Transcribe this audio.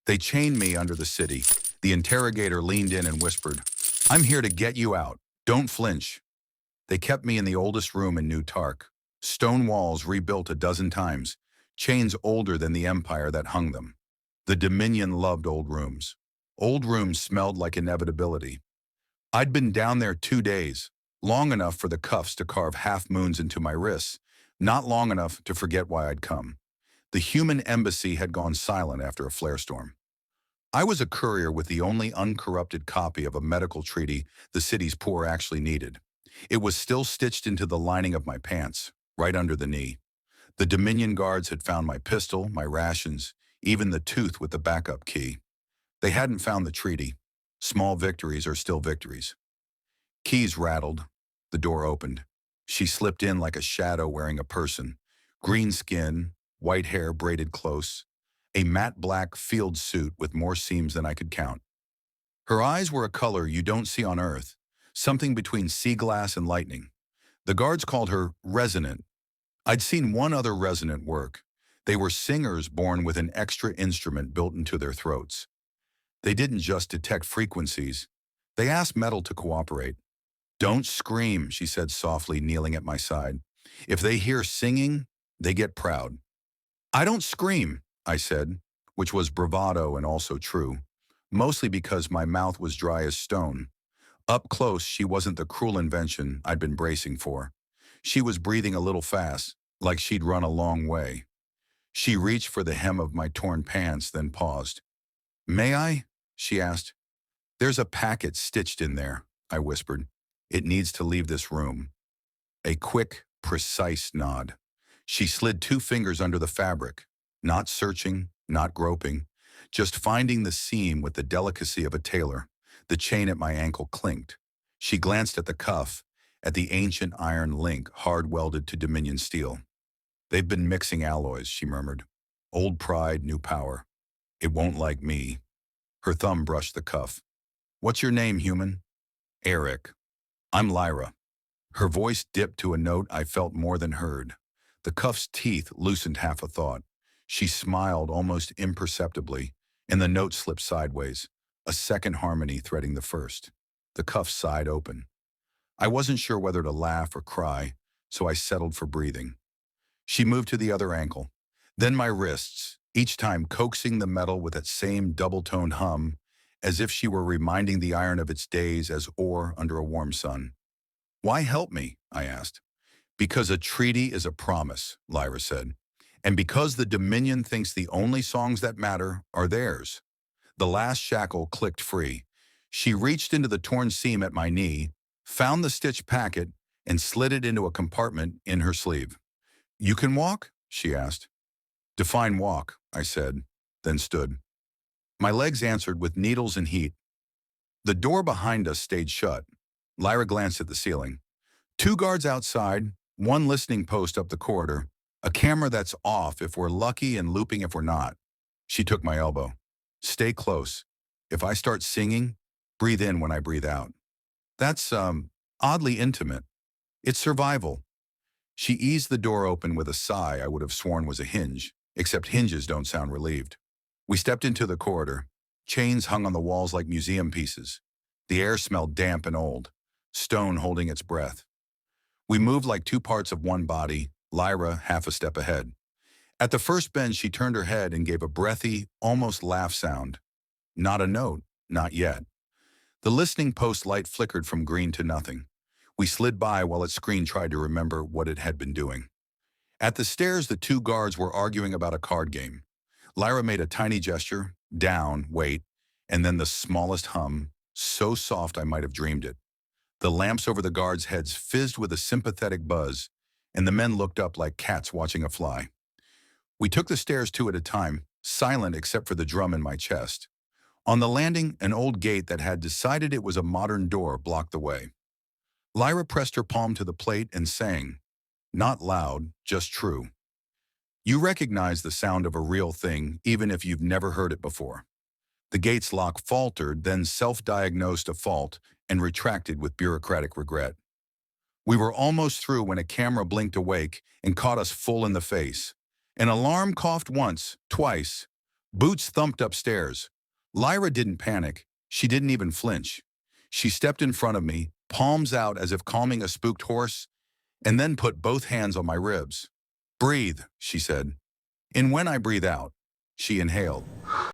They chained me under the city. The interrogator leaned in and whispered, "I'm here to get you out. Don't flinch." They kept me in the oldest room in New Tark. Stone walls rebuilt a dozen times, chains older than the empire that hung them. The Dominion loved old rooms. Old rooms smelled like inevitability. I'd been down there 2 days, long enough for the cuffs to carve half moons into my wrists, not long enough to forget why I'd come. The human embassy had gone silent after a flare storm. I was a courier with the only uncorrupted copy of a medical treaty the city's poor actually needed. It was still stitched into the lining of my pants, right under the knee. The Dominion guards had found my pistol, my rations, even the tooth with the backup key. They hadn't found the treaty. Small victories are still victories. Keys rattled. The door opened. She slipped in like a shadow wearing a person. Green skin, white hair braided close, a matte black field suit with more seams than I could count. Her eyes were a color you don't see on Earth, something between sea glass and lightning. The guards called her resonant. I'd seen one other resonant work. They were singers born with an extra instrument built into their throats. They didn't just detect frequencies. They asked metal to cooperate. "Don't scream," she said softly, kneeling at my side. "If they hear singing, they get proud." "I don't scream," I said, which was bravado and also true, mostly because my mouth was dry as stone. Up close, she wasn't the cruel invention I'd been bracing for. She was breathing a little fast, like she'd run a long way. She reached for the hem of my torn pants, then paused. "May I?" she asked. "There's a packet stitched in there," I whispered. "It needs to leave this room." A quick, precise nod. She slid 2 fingers under the fabric, not searching, not groping, just finding the seam with the delicacy of a tailor. The chain at my ankle clinked. She glanced at the cuff, at the ancient iron link hard-welded to Dominion steel. "They've been mixing alloys," she murmured. "Old pride, new power. It won't like me." Her thumb brushed the cuff. "What's your name, human?" "Eric." "I'm Lyra." Her voice dipped to a note I felt more than heard. The cuff's teeth loosened half a thought. She smiled almost imperceptibly, and the note slipped sideways, a second harmony threading the first. The cuff sighed open. I wasn't sure whether to laugh or cry, so I settled for breathing. She moved to the other ankle, then my wrists, each time coaxing the metal with that same double-toned hum, as if she were reminding the iron of its days as ore under a warm sun. "Why help me?" I asked. "Because a treaty is a promise," Lyra said. "And because the Dominion thinks the only songs that matter are theirs." The last shackle clicked free. She reached into the torn seam at my knee, found the stitched packet, and slid it into a compartment in her sleeve. "You can walk?" she asked. "Define walk," I said, then stood. My legs answered with needles and heat. The door behind us stayed shut. Lyra glanced at the ceiling. 2 guards outside, 1 listening post up the corridor, a camera that's off if we're lucky and looping if we're not. She took my elbow. "Stay close. If I start singing, breathe in when I breathe out." That's, oddly intimate. It's survival." She eased the door open with a sigh I would have sworn was a hinge, except hinges don't sound relieved. We stepped into the corridor. Chains hung on the walls like museum pieces. The air smelled damp and old, stone holding its breath. We moved like 2 parts of one body, Lyra half a step ahead. At the first bend, she turned her head and gave a breathy, almost laugh sound. Not a note, not yet. The listening post light flickered from green to nothing. We slid by while its screen tried to remember what it had been doing. At the stairs, the 2 guards were arguing about a card game. Lyra made a tiny gesture, down, wait, and then the smallest hum, so soft I might have dreamed it. The lamps over the guards' heads fizzed with a sympathetic buzz, and the men looked up like cats watching a fly. We took the stairs 2 at a time, silent except for the drum in my chest. On the landing, an old gate that had decided it was a modern door blocked the way. Lyra pressed her palm to the plate and sang, not loud, just true. You recognize the sound of a real thing, even if you've never heard it before. The gate's lock faltered, then self-diagnosed a fault and retracted with bureaucratic regret. We were almost through when a camera blinked awake and caught us full in the face. An alarm coughed once, twice, Boots thumped upstairs. Lyra didn't panic. She didn't even flinch. She stepped in front of me, palms out as if calming a spooked horse, and then put both hands on my ribs. "Breathe," she said. And when I breathe out, she inhaled.